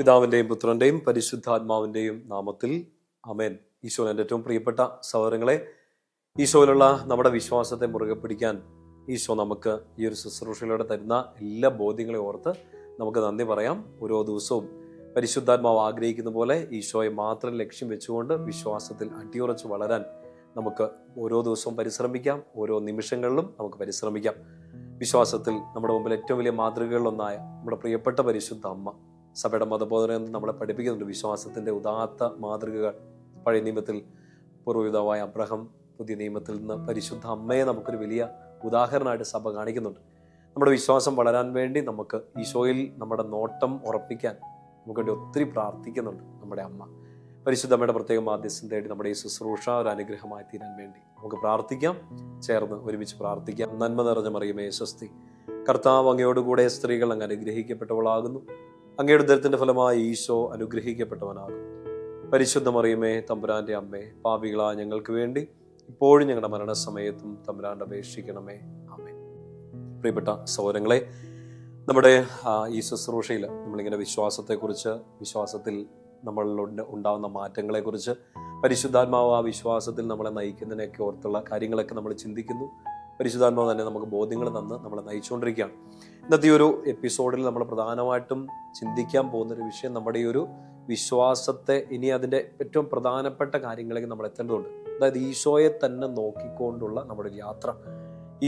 പിതാവിൻ്റെയും പുത്രൻ്റെയും പരിശുദ്ധാത്മാവിൻ്റെയും നാമത്തിൽ ആമേൻ. ഈശോയിൽ എൻ്റെ ഏറ്റവും പ്രിയപ്പെട്ട സഹോദരങ്ങളെ, ഈശോയിലുള്ള നമ്മുടെ വിശ്വാസത്തെ മുറുകെ പിടിക്കാൻ ഈശോ നമുക്ക് ഈ ഒരു ശുശ്രൂഷയിലൂടെ തരുന്ന എല്ലാ ബോധ്യങ്ങളെ ഓർത്ത് നമുക്ക് നന്ദി പറയാം. ഓരോ ദിവസവും പരിശുദ്ധാത്മാവ് ആഗ്രഹിക്കുന്ന പോലെ ഈശോയെ മാത്രം ലക്ഷ്യം വെച്ചുകൊണ്ട് വിശ്വാസത്തിൽ അടിയുറച്ച് വളരാൻ നമുക്ക് ഓരോ ദിവസവും പരിശ്രമിക്കാം. ഓരോ നിമിഷങ്ങളിലും നമുക്ക് പരിശ്രമിക്കാം. വിശ്വാസത്തിൽ നമ്മുടെ മുമ്പിൽ ഏറ്റവും വലിയ മാതൃകകളിലൊന്നായ നമ്മുടെ പ്രിയപ്പെട്ട പരിശുദ്ധ അമ്മ സഭയുടെ മതബോധനം നമ്മളെ പഠിപ്പിക്കുന്നുണ്ട്. വിശ്വാസത്തിന്റെ ഉദാത്ത മാതൃകകൾ പഴയ നിയമത്തിൽ പൂർവ്വപിതാവായ അബ്രഹാം, പുതിയ നിയമത്തിൽ നിന്ന് പരിശുദ്ധ അമ്മയെ നമുക്കൊരു വലിയ ഉദാഹരണമായിട്ട് സഭ കാണിക്കുന്നുണ്ട്. നമ്മുടെ വിശ്വാസം വളരാൻ വേണ്ടി നമുക്ക് ഈശോയിൽ നമ്മുടെ നോട്ടം ഉറപ്പിക്കാൻ നമുക്ക് വേണ്ടി ഒത്തിരി പ്രാർത്ഥിക്കുന്നുണ്ട് നമ്മുടെ അമ്മ. പരിശുദ്ധ അമ്മയുടെ പ്രത്യേക മാധ്യസ്ഥം തേടി നമ്മുടെ ഈ ശുശ്രൂഷ ഒരു അനുഗ്രഹമായി തീരാൻ വേണ്ടി നമുക്ക് പ്രാർത്ഥിക്കാം. ചേർന്ന് ഒരുമിച്ച് പ്രാർത്ഥിക്കാം. നന്മ നിറഞ്ഞ മറിയമേ സ്വസ്തി, കർത്താവ് അങ്ങയോടുകൂടെ സ്ത്രീകൾ അങ്ങ് അനുഗ്രഹിക്കപ്പെട്ടവളാകുന്നു. അങ്ങയുടെ ഉദരത്തിന്റെ ഫലമായി ഈശോ അനുഗ്രഹിക്കപ്പെട്ടവനാകും. പരിശുദ്ധ മറിയമേ തമ്പുരാന്റെ അമ്മേ, പാപികളായ ഞങ്ങൾക്ക് വേണ്ടി ഇപ്പോഴും ഞങ്ങളുടെ മരണസമയത്തും തമ്പുരാന്റെ അപേക്ഷിക്കണമേ. ആമേൻ. പ്രിയപ്പെട്ട സഹോദരങ്ങളെ, നമ്മുടെ ഈ ശുശ്രൂഷയിൽ നമ്മളിങ്ങനെ വിശ്വാസത്തെക്കുറിച്ച്, വിശ്വാസത്തിൽ നമ്മളിൽ ഉണ്ടാകുന്ന മാറ്റങ്ങളെക്കുറിച്ച്, പരിശുദ്ധാത്മാവ് ആ വിശ്വാസത്തിൽ നമ്മളെ നയിക്കുന്നതിനെയൊക്കെ ഓർത്തുള്ള കാര്യങ്ങളൊക്കെ നമ്മൾ ചിന്തിക്കുന്നു. പരിശുദ്ധാത്മാവ് തന്നെ നമുക്ക് ബോധ്യങ്ങൾ തന്ന് നമ്മളെ നയിച്ചുകൊണ്ടിരിക്കുകയാണ്. ഇന്നത്തെ ഒരു എപ്പിസോഡിൽ നമ്മൾ പ്രധാനമായിട്ടും ചിന്തിക്കാൻ പോകുന്നൊരു വിഷയം നമ്മുടെ ഈ ഒരു വിശ്വാസത്തെ, ഇനി അതിൻ്റെ ഏറ്റവും പ്രധാനപ്പെട്ട കാര്യങ്ങളിലേക്ക് നമ്മൾ എത്തേണ്ടതുണ്ട്. അതായത് ഈശോയെ തന്നെ നോക്കിക്കൊണ്ടുള്ള നമ്മുടെ ഒരു യാത്ര.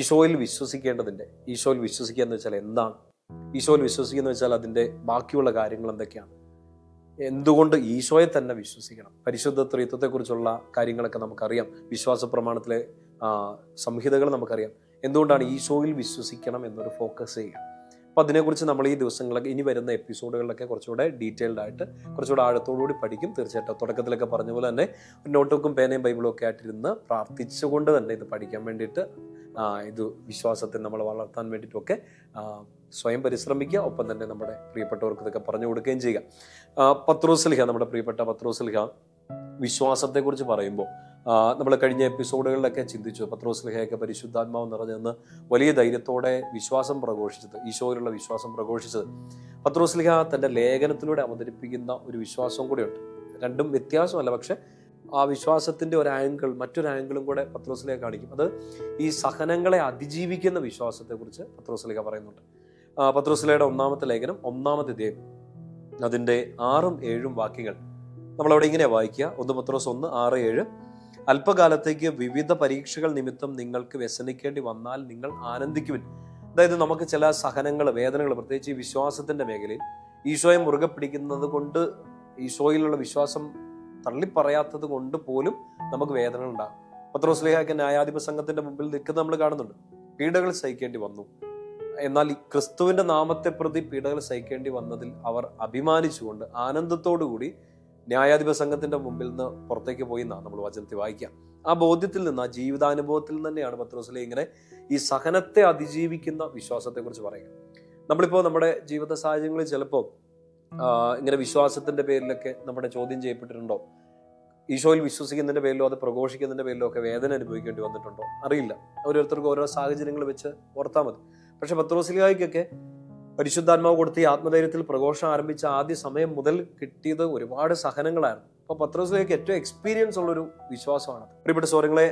ഈശോയിൽ വിശ്വസിക്കേണ്ടതിൻ്റെ, ഈശോയിൽ വിശ്വസിക്കുക എന്ന് വെച്ചാൽ എന്താണ്? ഈശോയിൽ വിശ്വസിക്കുക എന്ന് വെച്ചാൽ അതിൻ്റെ ബാക്കിയുള്ള കാര്യങ്ങൾ എന്തൊക്കെയാണ്? എന്തുകൊണ്ട് ഈശോയെ തന്നെ വിശ്വസിക്കണം? പരിശുദ്ധ ത്രിത്വത്തെക്കുറിച്ചുള്ള കാര്യങ്ങളൊക്കെ നമുക്കറിയാം. വിശ്വാസ പ്രമാണത്തിലെ സംഹിതകൾ നമുക്കറിയാം. എന്തുകൊണ്ടാണ് ഈശോയിൽ വിശ്വസിക്കണം എന്നൊരു ഫോക്കസ് ചെയ്യുക? അപ്പോൾ അതിനെക്കുറിച്ച് നമ്മൾ ഈ ദിവസങ്ങളൊക്കെ, ഇനി വരുന്ന എപ്പിസോഡുകളിലൊക്കെ കുറച്ചുകൂടെ ഡീറ്റെയിൽഡ് ആയിട്ട്, കുറച്ചുകൂടെ ആഴത്തോടുകൂടി പഠിക്കും. തീർച്ചയായിട്ടും തുടക്കത്തിലൊക്കെ പറഞ്ഞ പോലെ തന്നെ നോട്ട്ബുക്കും പേനയും ബൈബിളും ഒക്കെ ആയിട്ടിരുന്ന് പ്രാർത്ഥിച്ചുകൊണ്ട് തന്നെ ഇത് പഠിക്കാൻ വേണ്ടിയിട്ട്, ഇത് വിശ്വാസത്തെ നമ്മൾ വളർത്താൻ വേണ്ടിയിട്ടൊക്കെ സ്വയം പരിശ്രമിക്കുക. ഒപ്പം തന്നെ നമ്മുടെ പ്രിയപ്പെട്ടവർക്ക് ഇതൊക്കെ പറഞ്ഞു കൊടുക്കുകയും ചെയ്യുക. പത്രോസ്ലീഹ, നമ്മുടെ പ്രിയപ്പെട്ട പത്രോസ്ലീഹ വിശ്വാസത്തെക്കുറിച്ച് പറയുമ്പോൾ നമ്മൾ കഴിഞ്ഞ എപ്പിസോഡുകളിലൊക്കെ ചിന്തിച്ചു. പത്രോസ്ലീഹയൊക്കെ പരിശുദ്ധാത്മാവ് നിറഞ്ഞെന്ന് വലിയ ധൈര്യത്തോടെ വിശ്വാസം പ്രഘോഷിച്ചത്, ഈശോയിലുള്ള വിശ്വാസം പ്രഘോഷിച്ചത്. പത്രോസ്ലീഹ തൻ്റെ ലേഖനത്തിലൂടെ അവതരിപ്പിക്കുന്ന ഒരു വിശ്വാസം കൂടെയുണ്ട്. രണ്ടും വ്യത്യാസമല്ല, പക്ഷെ ആ വിശ്വാസത്തിന്റെ ഒരു ആംഗിൾ, മറ്റൊരു ആംഗിളും കൂടെ പത്രോസ്ലീഹ കാണിക്കും. അത് ഈ സഹനങ്ങളെ അതിജീവിക്കുന്ന വിശ്വാസത്തെക്കുറിച്ച് പത്രോസ്ലീഹ പറയുന്നുണ്ട്. പത്രോസ്ലീഹയുടെ ഒന്നാമത്തെ ലേഖനം 1-ാം അധ്യായം അതിൻ്റെ 6ഉം 7ഉം വാക്യങ്ങൾ നമ്മളവിടെ ഇങ്ങനെ വായിക്കുക. 1 പത്രോസ് 1:6-7. അല്പകാലത്തേക്ക് വിവിധ പരീക്ഷകൾ നിമിത്തം നിങ്ങൾക്ക് വ്യസനിക്കേണ്ടി വന്നാൽ നിങ്ങൾ ആനന്ദിക്കുവിൻ. അതായത് നമുക്ക് ചില സഹനങ്ങൾ, വേദനകൾ, പ്രത്യേകിച്ച് ഈ വിശ്വാസത്തിന്റെ മേഖലയിൽ ഈശോയെ മുറുകെ പിടിക്കുന്നത് കൊണ്ട്, ഈശോയിലുള്ള വിശ്വാസം തള്ളിപ്പറയാത്തത് കൊണ്ട് പോലും നമുക്ക് വേദനകൾ ഉണ്ടാകും. പത്രോസ്ലീഹയ്ക്ക് ന്യായാധിപ സംഘത്തിന്റെ മുമ്പിൽ നിൽക്കുന്നത് നമ്മൾ കാണുന്നുണ്ട്. പീഡകൾ സഹിക്കേണ്ടി വന്നു. എന്നാൽ ഈ ക്രിസ്തുവിന്റെ നാമത്തെ പ്രതി പീഡകൾ സഹിക്കേണ്ടി വന്നതിൽ അവർ അഭിമാനിച്ചുകൊണ്ട് ആനന്ദത്തോടുകൂടി ന്യായാധിപ സംഘത്തിന്റെ മുമ്പിൽ നിന്ന് പുറത്തേക്ക് പോയി എന്നാണ് നമ്മൾ വചനത്തിൽ വായിക്കാം. ആ ബോധ്യത്തിൽ നിന്ന്, ആ ജീവിതാനുഭവത്തിൽ തന്നെയാണ് പത്രോസ്ലീഹ ഇങ്ങനെ ഈ സഹനത്തെ അതിജീവിക്കുന്ന വിശ്വാസത്തെക്കുറിച്ച് പറയുക. നമ്മളിപ്പോൾ നമ്മുടെ ജീവിത സാഹചര്യങ്ങളിൽ ചിലപ്പോൾ ഇങ്ങനെ വിശ്വാസത്തിന്റെ പേരിലൊക്കെ നമ്മുടെ ചോദ്യം ചെയ്യപ്പെട്ടിട്ടുണ്ടോ? ഈശോയിൽ വിശ്വസിക്കുന്നതിന്റെ പേരിലോ അത് പ്രഘോഷിക്കുന്നതിന്റെ പേരിലോ ഒക്കെ വേദന അനുഭവിക്കേണ്ടി വന്നിട്ടുണ്ടോ? അറിയില്ല. ഓരോരുത്തർക്കും ഓരോ സാഹചര്യങ്ങൾ വെച്ച് ഓർത്താൽ മതി. പക്ഷെ പത്രോസ്ലീഹയ്ക്കൊക്കെ പരിശുദ്ധാത്മാവ് കൊടുത്ത ഈ ആത്മധൈര്യത്തിൽ പ്രഘോഷം ആരംഭിച്ച ആദ്യ സമയം മുതൽ കിട്ടിയത് ഒരുപാട് സഹനങ്ങളായിരുന്നു. അപ്പൊ പത്രോസ്ലീഹയ്ക്ക് ഏറ്റവും എക്സ്പീരിയൻസ് ഉള്ളൊരു വിശ്വാസമാണ്. പ്രിയപ്പെട്ട സഹോദരങ്ങളെ,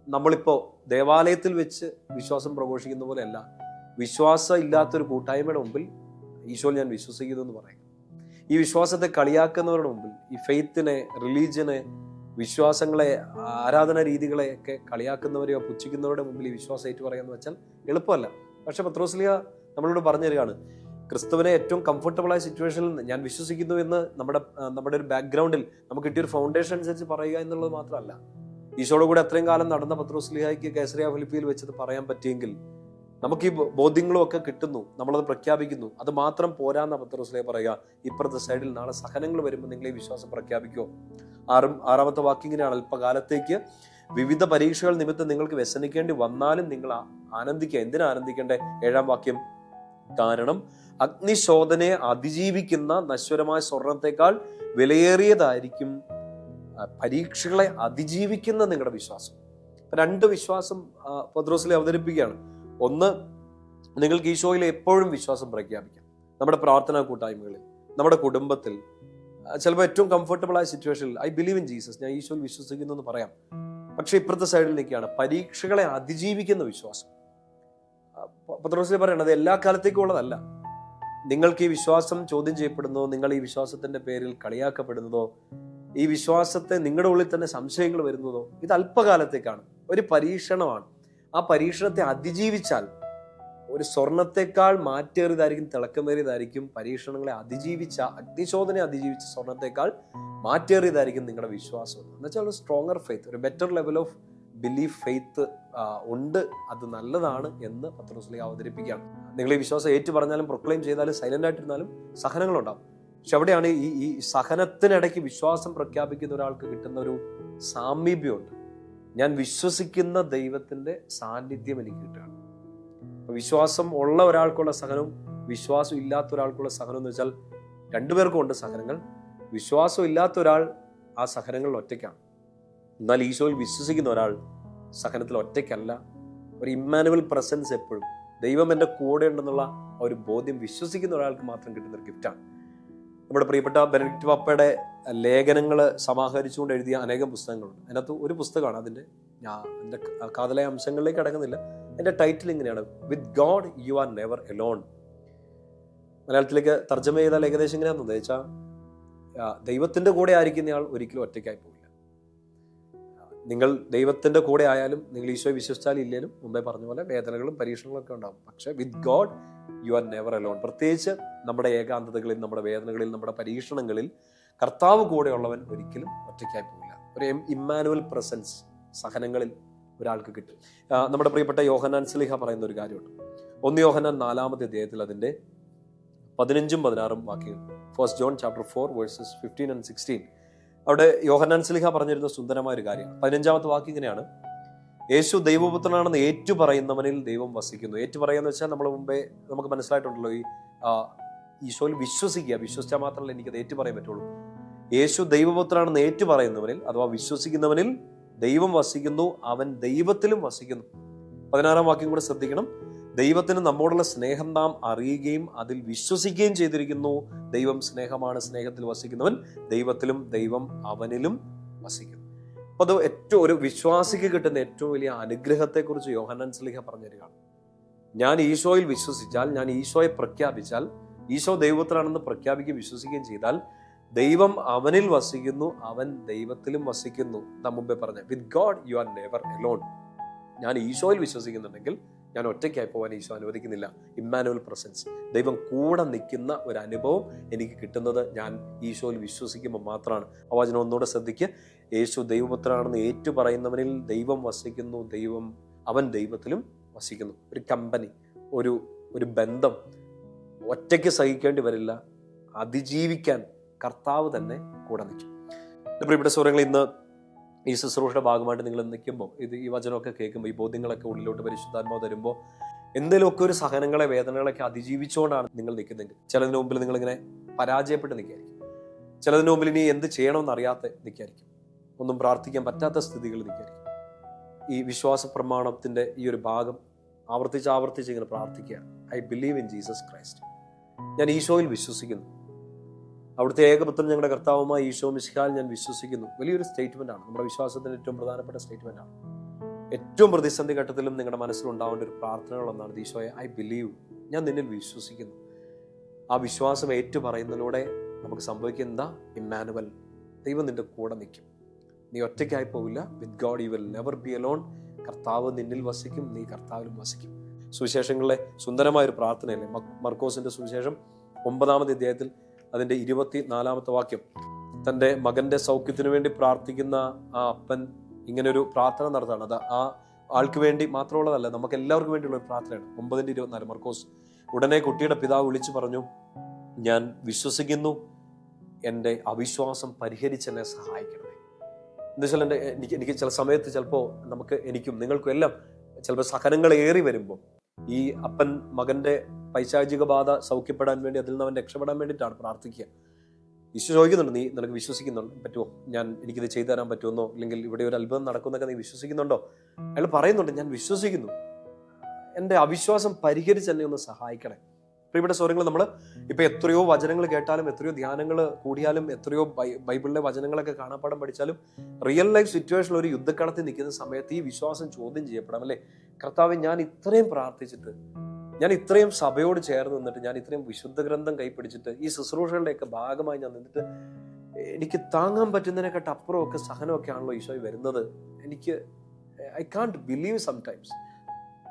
നമ്മളിപ്പോ ദേവാലയത്തിൽ വെച്ച് വിശ്വാസം പ്രഘോഷിക്കുന്ന പോലെയല്ല, വിശ്വാസം ഇല്ലാത്തൊരു കൂട്ടായ്മയുടെ മുമ്പിൽ ഈശോയിൽ ഞാൻ വിശ്വസിക്കുന്നു എന്ന് പറയും. ഈ വിശ്വാസത്തെ കളിയാക്കുന്നവരുടെ മുമ്പിൽ, ഈ ഫെയ്ത്തിനെ, റിലീജിയനെ, വിശ്വാസങ്ങളെ, ആരാധനാ രീതികളെയൊക്കെ കളിയാക്കുന്നവരെയോ പുച്ഛിക്കുന്നവരുടെ മുമ്പിൽ ഈ വിശ്വാസം ഏറ്റു പറയാന്ന് വെച്ചാൽ എളുപ്പമല്ല. പക്ഷെ പത്രോസ്ലീഹ നമ്മളോട് പറഞ്ഞു തരികയാണ്, ക്രിസ്തുവിനെ ഏറ്റവും കംഫർട്ടബിളായ സിറ്റുവേഷനിൽ ഞാൻ വിശ്വസിക്കുന്നു എന്ന് നമ്മുടെ ഒരു ബാക്ക്ഗ്രൗണ്ടിൽ നമുക്ക് കിട്ടിയൊരു ഫൗണ്ടേഷൻ അനുസരിച്ച് പറയുക എന്നുള്ളത് മാത്രമല്ല, ഈശോയുടെ കൂടെ അത്രയും കാലം നടന്ന പത്രോസ്ലീഹയ്ക്ക് കൈസറിയ ഫിലിപ്പിയിൽ വെച്ചത് പറയാൻ പറ്റിയെങ്കിൽ നമുക്ക് ഈ ബോധ്യങ്ങളും ഒക്കെ കിട്ടുന്നു, നമ്മളത് പ്രഖ്യാപിക്കുന്നു. അത് മാത്രം പോരാന്ന പത്രോസ്ലീഹ പറയുക, ഇപ്പുറത്തെ സൈഡിൽ നാളെ സഹനങ്ങൾ വരുമ്പോൾ നിങ്ങൾ ഈ വിശ്വാസം പ്രഖ്യാപിക്കുമോ? 6-ാമത്തെ വാക്യങ്ങനെയാണ്, അല്പകാലത്തേക്ക് വിവിധ പരീക്ഷകൾ നിമിത്തം നിങ്ങൾക്ക് വ്യസനിക്കേണ്ടി വന്നാലും നിങ്ങൾ ആനന്ദിക്കുക. എന്തിനാ ആനന്ദിക്കേണ്ടേ? 7-ാം വാക്യം, കാരണം അഗ്നിശോധനയെ അതിജീവിക്കുന്ന നശ്വരമായ സ്വർണത്തെക്കാൾ വിലയേറിയതായിരിക്കും പരീക്ഷകളെ അതിജീവിക്കുന്ന നിങ്ങളുടെ വിശ്വാസം. 2 വിശ്വാസം പത്രോസ്ലീഹ അവതരിപ്പിക്കുകയാണ്. ഒന്ന്, നിങ്ങൾക്ക് ഈശോയിൽ എപ്പോഴും വിശ്വാസം പ്രഖ്യാപിക്കാം. നമ്മുടെ പ്രാർത്ഥനാ കൂട്ടായ്മകളിൽ, നമ്മുടെ കുടുംബത്തിൽ ചിലപ്പോൾ ഏറ്റവും കംഫർട്ടബിൾ ആയ സിറ്റുവേഷനിൽ ഐ ബിലീവ് ഇൻ ജീസസ്, ഞാൻ ഈശോയിൽ വിശ്വസിക്കുന്നു എന്ന് പറയാം. പക്ഷെ ഇപ്പുറത്തെ സൈഡിൽ നിൽക്കുകയാണ് പരീക്ഷകളെ അതിജീവിക്കുന്ന വിശ്വാസം. പത്രോസിൽ പറയണത് എല്ലാ കാലത്തേക്കും ഉള്ളതല്ല. നിങ്ങൾക്ക് ഈ വിശ്വാസം ചോദ്യം ചെയ്യപ്പെടുന്നതോ, നിങ്ങൾ ഈ വിശ്വാസത്തിന്റെ പേരിൽ കളിയാക്കപ്പെടുന്നതോ, ഈ വിശ്വാസത്തെ നിങ്ങളുടെ ഉള്ളിൽ തന്നെ സംശയങ്ങൾ വരുന്നതോ, ഇത് അല്പകാലത്തേക്കാണ്, ഒരു പരീക്ഷണമാണ്. ആ പരീക്ഷണത്തെ അതിജീവിച്ചാൽ ഒരു സ്വർണത്തെക്കാൾ മാറ്റേറിയതായിരിക്കും, തിളക്കമേറിയതായിരിക്കും പരീക്ഷണങ്ങളെ അതിജീവിച്ച, അഗ്നിശോധനയെ അതിജീവിച്ച സ്വർണത്തെക്കാൾ മാറ്റേറിയതായിരിക്കും നിങ്ങളുടെ വിശ്വാസം. എന്നുവെച്ചാൽ ഒരു സ്ട്രോങ്ങർ ഫെയ്ത്ത്, ഒരു better level of belief faith ഉണ്ട്. അത് നല്ലതാണ് എന്ന് പത്രോസ് അവതരിപ്പിക്കുകയാണ്. നിങ്ങൾ ഈ വിശ്വാസം ഏറ്റു പറഞ്ഞാലും പ്രൊക്ലെയിം ചെയ്താലും സൈലന്റ് ആയിട്ടിരുന്നാലും സഹനങ്ങളുണ്ടാവും. പക്ഷെ അവിടെയാണ് ഈ സഹനത്തിനിടയ്ക്ക് വിശ്വാസം പ്രഖ്യാപിക്കുന്ന ഒരാൾക്ക് കിട്ടുന്ന ഒരു സാമീപ്യമുണ്ട്. ഞാൻ വിശ്വസിക്കുന്ന ദൈവത്തിന്റെ സാന്നിധ്യം എനിക്ക് കിട്ടുകയാണ്. വിശ്വാസം ഉള്ള ഒരാൾക്കുള്ള സഹനവും വിശ്വാസം ഇല്ലാത്ത ഒരാൾക്കുള്ള സഹനം എന്ന് വെച്ചാൽ രണ്ടുപേർക്കും ഉണ്ട് സഹനങ്ങൾ. വിശ്വാസം ഇല്ലാത്ത ഒരാൾ ആ സഹനങ്ങളിൽ ഒറ്റയ്ക്കാണ്. എന്നാൽ ഈശോയിൽ വിശ്വസിക്കുന്ന ഒരാൾ സഹനത്തിൽ ഒറ്റയ്ക്കല്ല. ഒരു ഇമ്മാനുവൽ പ്രസൻസ്, എപ്പോഴും ദൈവം എൻ്റെ കൂടെ ഉണ്ടെന്നുള്ള ഒരു ബോധ്യം വിശ്വസിക്കുന്ന ഒരാൾക്ക് മാത്രം കിട്ടുന്ന ഒരു ഗിഫ്റ്റാണ്. നമ്മുടെ പ്രിയപ്പെട്ട ബെനഡിക്റ്റ് പാപ്പയുടെ ലേഖനങ്ങൾ സമാഹരിച്ചുകൊണ്ട് എഴുതിയ അനേകം പുസ്തകങ്ങളുണ്ട്. അതിനകത്ത് ഒരു പുസ്തകമാണ്, എൻ്റെ കാതലായ അംശങ്ങളിലേക്ക് അടങ്ങുന്നില്ല. എൻ്റെ ടൈറ്റിൽ ഇങ്ങനെയാണ്, with God you are never Elon. മലയാളത്തിലേക്ക് തർജ്ജമ ചെയ്താൽ ഏകദേശം ഇങ്ങനെയാണെന്ന് വെച്ചാൽ, ദൈവത്തിൻ്റെ കൂടെ ആയിരിക്കുന്നയാൾ ഒരിക്കലും ഒറ്റയ്ക്കായി പോകില്ല. നിങ്ങൾ ദൈവത്തിൻ്റെ കൂടെ ആയാലും, നിങ്ങൾ ഈശോയെ വിശ്വസിച്ചാലും ഇല്ലേലും, മുമ്പേ പറഞ്ഞ പോലെ വേദനകളും പരീക്ഷണങ്ങളും ഒക്കെ ഉണ്ടാകും. പക്ഷെ with God you are never alone. പ്രത്യേകിച്ച് നമ്മുടെ ഏകാന്തതകളിൽ, നമ്മുടെ വേദനകളിൽ, നമ്മുടെ പരീക്ഷണങ്ങളിൽ കർത്താവ് കൂടെയുള്ളവൻ ഒരിക്കലും ഒറ്റയ്ക്കായി പോകില്ല. ഒരു ഇമ്മാനുവൽ പ്രസൻസ് സഹനങ്ങളിൽ ഒരാൾക്ക് കിട്ടും. നമ്മുടെ പ്രിയപ്പെട്ട യോഹന്നാൻ സ്ലീഹ പറയുന്ന ഒരു കാര്യമുണ്ട്. 1 യോഹന്നാൻ 4-ാമത്തെ അധ്യായത്തിൽ അതിൻ്റെ 15-16 വാക്യങ്ങൾ, 1 John chapter 4 verses 15 and 16, അവിടെ യോഹന്നാൻ സ്ലീഹ പറഞ്ഞിരുന്ന സുന്ദരമായ ഒരു കാര്യമാണ്. 15-ാമത്തെ വാക്യം ഇങ്ങനെയാണ്, യേശു ദൈവപുത്രനാണെന്ന് ഏറ്റു പറയുന്നവനിൽ ദൈവം വസിക്കുന്നു. ഏറ്റു പറയാന്ന് വെച്ചാൽ നമ്മൾ മുമ്പേ നമുക്ക് മനസ്സിലായിട്ടുണ്ടല്ലോ, ഈ ഈശോയിൽ വിശ്വസിച്ചാൽ മാത്രമല്ല എനിക്കത് ഏറ്റു പറയാൻ പറ്റുള്ളൂ. യേശു ദൈവപുത്രനാണെന്ന് ഏറ്റു പറയുന്നവനിൽ, അഥവാ വിശ്വസിക്കുന്നവനിൽ ദൈവം വസിക്കുന്നു, അവൻ ദൈവത്തിലും വസിക്കുന്നു. 16-ാം വാക്യം കൂടെ ശ്രദ്ധിക്കണം. ദൈവത്തിന് നമ്മോടുള്ള സ്നേഹം നാം അറിയുകയും അതിൽ വിശ്വസിക്കുകയും ചെയ്തിരിക്കുന്നു. ദൈവം സ്നേഹമാണ്, സ്നേഹത്തിൽ വസിക്കുന്നവൻ ദൈവത്തിലും ദൈവം അവനിലും വസിക്കുന്നു. അപ്പൊ അത് ഏറ്റവും ഒരു വിശ്വാസിക്ക് കിട്ടുന്ന ഏറ്റവും വലിയ അനുഗ്രഹത്തെക്കുറിച്ച് യോഹന്നാൻ സ്ലീഹ പറഞ്ഞു തരികയാണ്. ഞാൻ ഈശോയിൽ വിശ്വസിച്ചാൽ, ഞാൻ ഈശോയെ പ്രഖ്യാപിച്ചാൽ, ഈശോ ദൈവപുത്രനാണെന്ന് പ്രഖ്യാപിക്കുകയും വിശ്വസിക്കുകയും ചെയ്താൽ ദൈവം അവനിൽ വസിക്കുന്നു, അവൻ ദൈവത്തിലും വസിക്കുന്നു. നാം മുമ്പേ പറഞ്ഞ with God you are never Elon. ഞാൻ ഈശോയിൽ വിശ്വസിക്കുന്നുണ്ടെങ്കിൽ ഞാൻ ഒറ്റയ്ക്കായി പോകാൻ ഈശോ അനുവദിക്കുന്നില്ല. ഇമ്മാനുവൽ പ്രസൻസ്, ദൈവം കൂടെ നിൽക്കുന്ന ഒരു അനുഭവം എനിക്ക് കിട്ടുന്നത് ഞാൻ ഈശോയിൽ വിശ്വസിക്കുമ്പോൾ മാത്രമാണ്. ആ വചനം ഒന്നുകൂടെ ശ്രദ്ധിക്കുക. യേശു ദൈവപുത്രനാണെന്ന് ഏറ്റു പറയുന്നവനിൽ ദൈവം വസിക്കുന്നു, അവൻ ദൈവത്തിലും വസിക്കുന്നു. ഒരു കമ്പനി, ഒരു ബന്ധം ഒറ്റയ്ക്ക് സഹിക്കേണ്ടി വരില്ല. അതിജീവിക്കാൻ കർത്താവ് തന്നെ കൂടെ നിൽക്കും. പ്രിയപ്പെട്ട സൗരങ്ങൾ, ഇന്ന് ഈ ശുശ്രൂഷയുടെ ഭാഗമായിട്ട് നിങ്ങൾ നിൽക്കുമ്പോൾ, ഈ വചനമൊക്കെ കേൾക്കുമ്പോൾ, ഈ ബോധ്യങ്ങളൊക്കെ ഉള്ളിലോട്ട് പരിശുദ്ധാത്മാവ് തരുമ്പോൾ, എന്തെങ്കിലുമൊക്കെ ഒരു സഹനങ്ങളെ, വേദനകളൊക്കെ അതിജീവിച്ചുകൊണ്ടാണ് നിങ്ങൾ നിൽക്കുന്നെങ്കിൽ, ചിലതിന് മുമ്പിൽ നിങ്ങളിങ്ങനെ പരാജയപ്പെട്ട് നിൽക്കുകയായിരിക്കും. ചിലതിന് മുമ്പിൽ ഇനി എന്ത് ചെയ്യണമെന്ന് അറിയാത്ത നിൽക്കുകയായിരിക്കും. ഒന്നും പ്രാർത്ഥിക്കാൻ പറ്റാത്ത സ്ഥിതികൾ നിൽക്കുകയായിരിക്കും. ഈ വിശ്വാസ പ്രമാണത്തിന്റെ ഈ ഒരു ഭാഗം ആവർത്തിച്ച് ഇങ്ങനെ പ്രാർത്ഥിക്കുക. I believe in Jesus Christ. ഞാൻ ഈശോയിൽ വിശ്വസിക്കുന്നു, അവിടുത്തെ ഏകപുത്രൻ ഞങ്ങളുടെ കർത്താവുമായ ഈശോ മിശിഹായിൽ ഞാൻ വിശ്വസിക്കുന്നു. വലിയൊരു സ്റ്റേറ്റ്മെന്റ് ആണ്, നമ്മുടെ വിശ്വാസത്തിന്റെ ഏറ്റവും പ്രധാനപ്പെട്ട സ്റ്റേറ്റ്മെന്റ് ആണ്. ഏറ്റവും പ്രതിസന്ധി ഘട്ടത്തിലും നിങ്ങളുടെ മനസ്സിലുണ്ടാവേണ്ട ഒരു പ്രാർത്ഥനകളൊന്നാണ്, ഈശോയെ ഐ ബിലീവ്, ഞാൻ നിന്നിൽ വിശ്വസിക്കുന്നു. ആ വിശ്വാസം ഏറ്റു പറയുന്നതിലൂടെ നമുക്ക് സംഭവിക്കുന്ന എന്താ? ഇമ്മാനുവൽ, ദൈവം നിന്റെ കൂടെ നിൽക്കും. നീ ഒറ്റയ്ക്കായി പോവില്ല. With God you will never be alone. കർത്താവ് നിന്നിൽ വസിക്കും, നീ കർത്താവിലും വസിക്കും. സുവിശേഷങ്ങളിലെ സുന്ദരമായൊരു പ്രാർത്ഥനയല്ലേ മർക്കോസിന്റെ സുവിശേഷം 9-ാമത്തെ അധ്യായത്തിൽ അതിന്റെ 24-ാമത്തെ വാക്യം. തൻ്റെ മകന്റെ സൗഖ്യത്തിനു വേണ്ടി പ്രാർത്ഥിക്കുന്ന ആ അപ്പൻ ഇങ്ങനെ ഒരു പ്രാർത്ഥന നടത്താണ്. അത് ആ ആൾക്ക് വേണ്ടി മാത്രമുള്ളതല്ല, നമുക്ക് എല്ലാവർക്കും വേണ്ടിയുള്ള ഒരു പ്രാർത്ഥനയാണ്. 9:24 മർക്കോസ്. ഉടനെ കുട്ടിയുടെ പിതാവ് വിളിച്ചു പറഞ്ഞു, ഞാൻ വിശ്വസിക്കുന്നു, എൻ്റെ അവിശ്വാസം പരിഹരിച്ചെന്നെ സഹായിക്കണമേ. എന്താ വെച്ചാൽ എനിക്ക് ചില സമയത്ത് ചിലപ്പോൾ എനിക്കും നിങ്ങൾക്കും എല്ലാം ചിലപ്പോൾ സഹനങ്ങൾ ഏറി വരുമ്പോൾ ഈ അപ്പൻ മകന്റെ പൈശാചിക ബാധ സൗഖ്യപ്പെടാൻ വേണ്ടി, അതിൽ നിന്ന് അവൻ രക്ഷപ്പെടാൻ വേണ്ടിയിട്ടാണ് പ്രാർത്ഥിക്കുക. ഈശോ ചോദിക്കുന്നുണ്ട്, നീ നിനക്ക് വിശ്വസിക്കുന്നുണ്ടോ? പറ്റുമോ? എനിക്കിത് ചെയ്തു തരാൻ പറ്റുമെന്നോ, അല്ലെങ്കിൽ ഇവിടെ ഒരു അത്ഭുതം നടക്കുന്നൊക്കെ നീ വിശ്വസിക്കുന്നുണ്ടോ? അയാൾ പറയുന്നുണ്ട്, ഞാൻ വിശ്വസിക്കുന്നു, എൻ്റെ അവിശ്വാസം പരിഹരിച്ച് എന്നെ ഒന്ന് സഹായിക്കണേ. പ്രിയപ്പെട്ട സഹോദരങ്ങൾ, നമ്മൾ ഇപ്പൊ എത്രയോ വചനങ്ങൾ കേട്ടാലും, എത്രയോ ധ്യാനങ്ങൾ കൂടിയാലും, എത്രയോ ബൈബിളിലെ വചനങ്ങളൊക്കെ കാണാപ്പാടം പഠിച്ചാലും, റിയൽ ലൈഫ് സിറ്റുവേഷനിൽ ഒരു യുദ്ധക്കളത്തിൽ നിൽക്കുന്ന സമയത്ത് ഈ വിശ്വാസം ചോദ്യം ചെയ്യപ്പെടാം അല്ലേ? കർത്താവ്, ഞാൻ ഇത്രയും പ്രാർത്ഥിച്ചിട്ട്, ഞാൻ ഇത്രയും സഭയോട് ചേർന്ന് നിന്നിട്ട്, ഞാൻ ഇത്രയും വിശുദ്ധ ഗ്രന്ഥം കൈപ്പിടിച്ചിട്ട്, ഈ ശുശ്രൂഷകളുടെയൊക്കെ ഭാഗമായി ഞാൻ നിന്നിട്ട്, എനിക്ക് താങ്ങാൻ പറ്റുന്നതിനെക്കാട്ട് അപ്പുറമൊക്കെ സഹനമൊക്കെ ആണല്ലോ ഈശോയെ വരുന്നത്. I can't believe sometimes.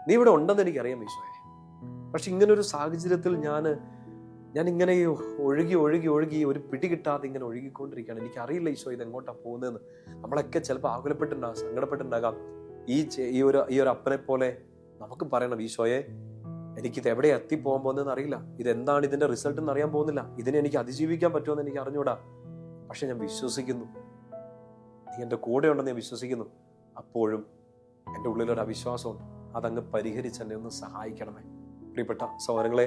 നീ ഇവിടെ ഉണ്ടെന്ന് എനിക്കറിയാം ഈശോയെ. പക്ഷെ ഇങ്ങനൊരു സാഹചര്യത്തിൽ ഞാൻ ഇങ്ങനെ ഒഴുകി ഒഴുകി ഒഴുകി ഒരു പിടി കിട്ടാതെ ഇങ്ങനെ ഒഴുകിക്കൊണ്ടിരിക്കുകയാണ്. എനിക്കറിയില്ല ഈശോ ഇത് എങ്ങോട്ടാണ് പോകുന്നതെന്ന്. നമ്മളൊക്കെ ചിലപ്പോൾ ആകുലപ്പെട്ടുണ്ടാകാം, സങ്കടപ്പെട്ടുണ്ടാകാം. ഈ ഒരു അപ്പനെ പോലെ നമുക്ക് പറയണം, ഈശോയെ, എനിക്കിത് എവിടെ എത്തിപ്പോകാൻ പോകുന്നതെന്ന് അറിയില്ല, ഇതെന്താണ് ഇതിന്റെ റിസൾട്ട് എന്ന് അറിയാൻ പോകുന്നില്ല, ഇതിനെ എനിക്ക് അതിജീവിക്കാൻ പറ്റുമെന്ന് എനിക്ക് അറിഞ്ഞൂടാ. പക്ഷെ ഞാൻ വിശ്വസിക്കുന്നു, നീ എൻ്റെ കൂടെ ഉണ്ടെന്ന് ഞാൻ വിശ്വസിക്കുന്നു. അപ്പോഴും എൻ്റെ ഉള്ളിലൊരു അവിശ്വാസമുണ്ട്, അതങ്ങ് പരിഹരിച്ച് എന്നെ ഒന്ന് സഹായിക്കണമേ. പ്രിയപ്പെട്ട സഹോദരങ്ങളെ,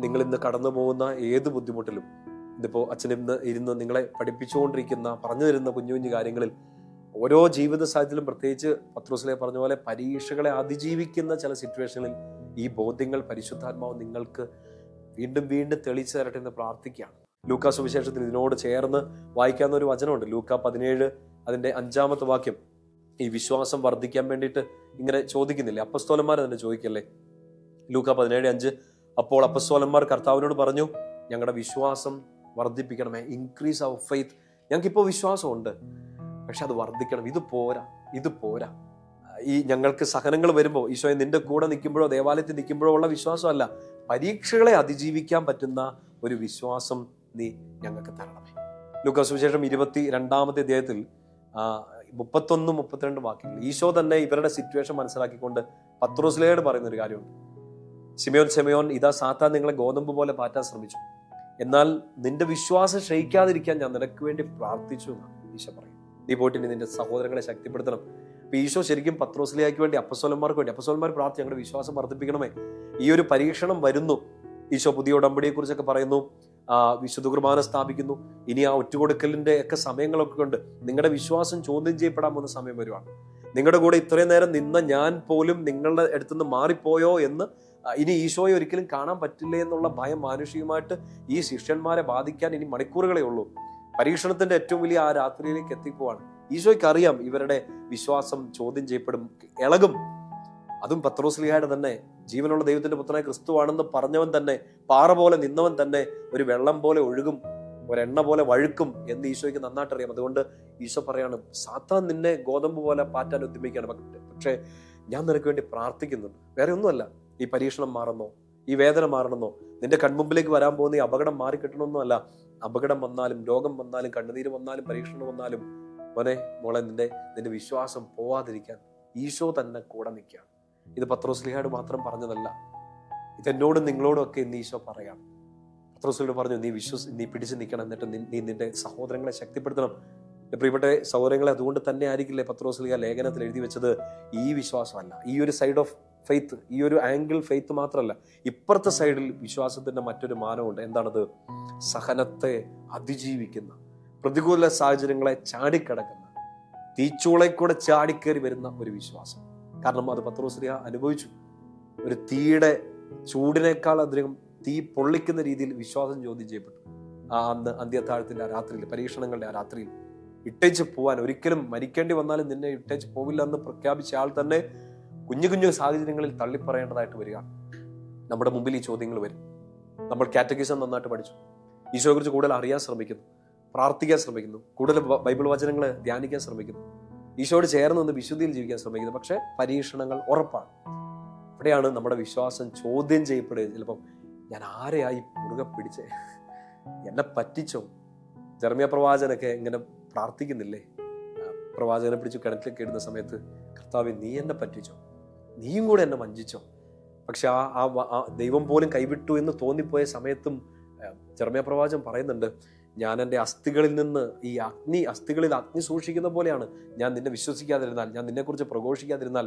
നിങ്ങൾ ഇന്ന് കടന്നു പോകുന്ന ഏത് ബുദ്ധിമുട്ടിലും, ഇതിപ്പോൾ അച്ഛൻ ഇന്ന് ഇരുന്ന് നിങ്ങളെ പഠിപ്പിച്ചുകൊണ്ടിരിക്കുന്ന, പറഞ്ഞു തരുന്ന കുഞ്ഞു കുഞ്ഞു കാര്യങ്ങളിൽ, ഓരോ ജീവിത സാഹചര്യത്തിലും, പ്രത്യേകിച്ച് പത്രോസിലെ പറഞ്ഞ പോലെ പരീക്ഷകളെ അതിജീവിക്കുന്ന ചില സിറ്റുവേഷനിൽ ഈ ബോധ്യങ്ങൾ പരിശുദ്ധാത്മാവ് നിങ്ങൾക്ക് വീണ്ടും വീണ്ടും തെളിയിച്ചു തരട്ടെ എന്ന് പ്രാർത്ഥിക്കുകയാണ്. ലൂക്കാ സുവിശേഷത്തിൽ ഇതിനോട് ചേർന്ന് വായിക്കാവുന്ന ഒരു വചനമുണ്ട്. ലൂക്കാ 17 അതിന്റെ 5-ാമത്തെ വാക്യം. ഈ വിശ്വാസം വർദ്ധിക്കാൻ വേണ്ടിയിട്ട് ഇങ്ങനെ ചോദിക്കുന്നില്ലേ? അപ്പസ്തോലന്മാർ തന്നെ ചോദിക്കല്ലേ? ലൂക്കാ 17:5. അപ്പോൾ അപ്പസ്തോലന്മാർ കർത്താവിനോട് പറഞ്ഞു, ഞങ്ങളുടെ വിശ്വാസം വർദ്ധിപ്പിക്കണമേ, ഇൻക്രീസ് അവർ ഫെയ്ത്ത്. ഞങ്ങൾക്കിപ്പോൾ വിശ്വാസമുണ്ട്, പക്ഷെ അത് വർദ്ധിക്കണം. ഇത് പോരാ. ഈ ഞങ്ങൾക്ക് സഹനങ്ങൾ വരുമ്പോൾ, ഈശോയെ നിന്റെ കൂടെ നിൽക്കുമ്പോഴോ ദേവാലയത്തിൽ നിൽക്കുമ്പോഴോ ഉള്ള വിശ്വാസമല്ല, പരീക്ഷകളെ അതിജീവിക്കാൻ പറ്റുന്ന ഒരു വിശ്വാസം നീ ഞങ്ങൾക്ക് തരണമേ. ലൂക്കാ സുവിശേഷം 22-ാമത്തെ അധ്യായത്തിൽ 31-32 വാക്യങ്ങൾ ഈശോ തന്നെ ഇവരുടെ സിറ്റുവേഷൻ മനസ്സിലാക്കിക്കൊണ്ട് പത്രോസിനോട് പറയുന്ന ഒരു കാര്യമുണ്ട്. ശിമയോൻ, ഇതാ സാത്താൻ നിങ്ങളെ ഗോതമ്പ് പോലെ പാറ്റാൻ ശ്രമിച്ചു, എന്നാൽ നിന്റെ വിശ്വാസം ക്ഷയിക്കാതിരിക്കാൻ ഞാൻ നിനക്ക് വേണ്ടി പ്രാർത്ഥിച്ചു എന്നാണ് ഈശോ പറയും. നീ പോയിട്ട് ഇനി നിന്റെ സഹോദരങ്ങളെ ശക്തിപ്പെടുത്തണം. അപ്പൊ ഈശോ ശരിക്കും പത്രോസിലേക്ക് വേണ്ടി, അപ്പസ്തോലന്മാർക്ക് വേണ്ടി, അപ്പസ്തോലന്മാർ പ്രാർത്ഥി, ഞങ്ങളുടെ വിശ്വാസം വർദ്ധിപ്പിക്കണമേ. ഈ ഒരു പരീക്ഷണം വരുന്നു. ഈശോ പുതിയ ഉടമ്പടിയെ കുറിച്ചൊക്കെ പറയുന്നു, വിശുദ്ധ കുർബാന സ്ഥാപിക്കുന്നു. ഇനി ആ ഒറ്റുകൊടുക്കലിന്റെ ഒക്കെ സമയങ്ങളൊക്കെ ഉണ്ട്. നിങ്ങളുടെ വിശ്വാസം ചോദ്യം ചെയ്യപ്പെടാൻ പോകുന്ന സമയം വരുവാണ്. നിങ്ങളുടെ കൂടെ ഇത്രയും നേരം നിന്ന ഞാൻ പോലും നിങ്ങളുടെ അടുത്തുനിന്ന് മാറിപ്പോയോ എന്ന് ഇനി ഈശോയെ ഒരിക്കലും കാണാൻ പറ്റില്ലേ എന്നുള്ള ഭയം മാനുഷികമായിട്ട് ഈ ശിഷ്യന്മാരെ ബാധിക്കാൻ ഇനി മണിക്കൂറുകളേ ഉള്ളൂ. പരീക്ഷണത്തിന്റെ ഏറ്റവും വലിയ ആ രാത്രിയിലേക്ക് എത്തിപ്പോവാണ്. ഈശോയ്ക്ക് അറിയാം ഇവരുടെ വിശ്വാസം ചോദ്യം ചെയ്യപ്പെടും, ഇളകും. അതും പത്രോസ്ലീഹായുടെ തന്നെ, ജീവനുള്ള ദൈവത്തിന്റെ പുത്രനായ ക്രിസ്തുവാണെന്ന് പറഞ്ഞവൻ തന്നെ, പാറ പോലെ നിന്നവൻ തന്നെ ഒരു വെള്ളം പോലെ ഒഴുകും, ഒരെണ്ണ പോലെ വഴുക്കും എന്ന് ഈശോയ്ക്ക് നന്നായിട്ട് അറിയാം. അതുകൊണ്ട് ഈശോ പറയാണ്, സാത്താൻ നിന്നെ ഗോതമ്പ് പോലെ പാറ്റാൻ ഉദ്യമിക്കുകയാണ്, പക്ഷേ ഞാൻ നിനക്ക് വേണ്ടി പ്രാർത്ഥിക്കുന്നുണ്ട്. വേറെ ഒന്നുമല്ല, ഈ പരീക്ഷണം മാറുന്നോ, ഈ വേദന മാറണമെന്നോ, നിന്റെ കൺമുമ്പിലേക്ക് വരാൻ പോകുന്ന ഈ അപകടം മാറിക്കിട്ടണമെന്നോ അല്ല. അപകടം വന്നാലും, രോഗം വന്നാലും, കണ്ണുനീര് വന്നാലും, പരീക്ഷണം വന്നാലും, മോളെ നിന്റെ വിശ്വാസം പോവാതിരിക്കാൻ ഈശോ തന്നെ കൂടെ നിൽക്കുകയാണ്. ഇത് പത്രോസ്ലീഹായോട് മാത്രം പറഞ്ഞതല്ല, ഇതെന്നോടും നിങ്ങളോടും ഒക്കെ ഇന്ന് ഈശോ പറയാം. പത്രോസ്ലീഹ പറഞ്ഞു, നീ പിടിച്ചു നിൽക്കണം, എന്നിട്ട് നീ നിന്റെ സഹോദരങ്ങളെ ശക്തിപ്പെടുത്തണം. പ്രിയപ്പെട്ട സഹോദരങ്ങളെ, അതുകൊണ്ട് തന്നെ ആയിരിക്കില്ലേ പത്രോസ്ലീഹ ലേഖനത്തിൽ എഴുതി വെച്ചത്, ഈ വിശ്വാസമല്ല, ഈ ഒരു സൈഡ് ഓഫ് ഫെയ്ത്ത്, ഈ ഒരു ആംഗിൾ ഫെയ്ത്ത് മാത്രമല്ല, ഇപ്പുറത്തെ സൈഡിൽ വിശ്വാസത്തിന്റെ മറ്റൊരു മാനമുണ്ട്. എന്താണത്? സഹനത്തെ അതിജീവിക്കുന്ന, പ്രതികൂല സാഹചര്യങ്ങളെ ചാടിക്കടക്കുന്ന, തീച്ചൂളെ കൂടെ ചാടിക്കേറി വരുന്ന ഒരു വിശ്വാസം. കാരണം അത് പത്രോസ്ലീഹ അനുഭവിച്ചു. ഒരു തീയുടെ ചൂടിനേക്കാൾ അധികം തീ പൊള്ളിക്കുന്ന രീതിയിൽ വിശ്വാസം ചോദ്യം ചെയ്യപ്പെട്ടു. അന്ന് അന്ത്യത്താഴത്തിന്റെ ആ രാത്രിയിൽ, പരീക്ഷണങ്ങളുടെ ആ രാത്രിയിൽ ഇട്ടേച്ച് പോവാൻ, ഒരിക്കലും മരിക്കേണ്ടി വന്നാലും നിന്നെ ഇട്ടേച്ച് പോവില്ല എന്ന് പ്രഖ്യാപിച്ച ആൾ തന്നെ കുഞ്ഞു കുഞ്ഞു സാഹചര്യങ്ങളിൽ തള്ളിപ്പറയേണ്ടതായിട്ട് വരിക. നമ്മുടെ മുമ്പിൽ ഈ ചോദ്യങ്ങൾ വരും. നമ്മൾ കാറ്റഗിസം നന്നായിട്ട് പഠിച്ചു, ഈശോയെ കുറിച്ച് കൂടുതൽ അറിയാൻ ശ്രമിക്കുന്നു, പ്രാർത്ഥിക്കാൻ ശ്രമിക്കുന്നു, കൂടുതൽ ബൈബിൾ വചനങ്ങൾ ധ്യാനിക്കാൻ ശ്രമിക്കുന്നു, ഈശോയോട് ചേർന്ന് നിന്ന് വിശുദ്ധിയിൽ ജീവിക്കാൻ ശ്രമിക്കുന്നു. പക്ഷെ പരീക്ഷണങ്ങൾ ഉറപ്പാണ്. ഇവിടെയാണ് നമ്മുടെ വിശ്വാസം ചോദ്യം ചെയ്യപ്പെടുക. ചിലപ്പം ഞാൻ ആരെയായി മുറുകെ പിടിച്ചേ, എന്നെ പറ്റിച്ചോ? ജെറമ്യാ പ്രവാചകനൊക്കെ ഇങ്ങനെ പ്രാർത്ഥിക്കുന്നില്ലേ? പ്രവാചകനെ പിടിച്ച് കിണറ്റിലേക്ക് ഇടുന്ന സമയത്ത്, കർത്താവേ നീ എന്നെ പറ്റിച്ചോ, നീയും കൂടെ എന്നെ വഞ്ചിച്ചോ? പക്ഷെ ആ ദൈവം പോലും കൈവിട്ടു എന്ന് തോന്നിപ്പോയ സമയത്തും ജെറമ്യാ പ്രവാചകൻ പറയുന്നുണ്ട്, ഞാൻ എൻ്റെ അസ്ഥികളിൽ നിന്ന് അസ്ഥികളിൽ അഗ്നി സൂക്ഷിക്കുന്ന പോലെയാണ്. ഞാൻ നിന്നെ വിശ്വസിക്കാതിരുന്നാൽ, ഞാൻ നിന്നെക്കുറിച്ച് പ്രഘോഷിക്കാതിരുന്നാൽ,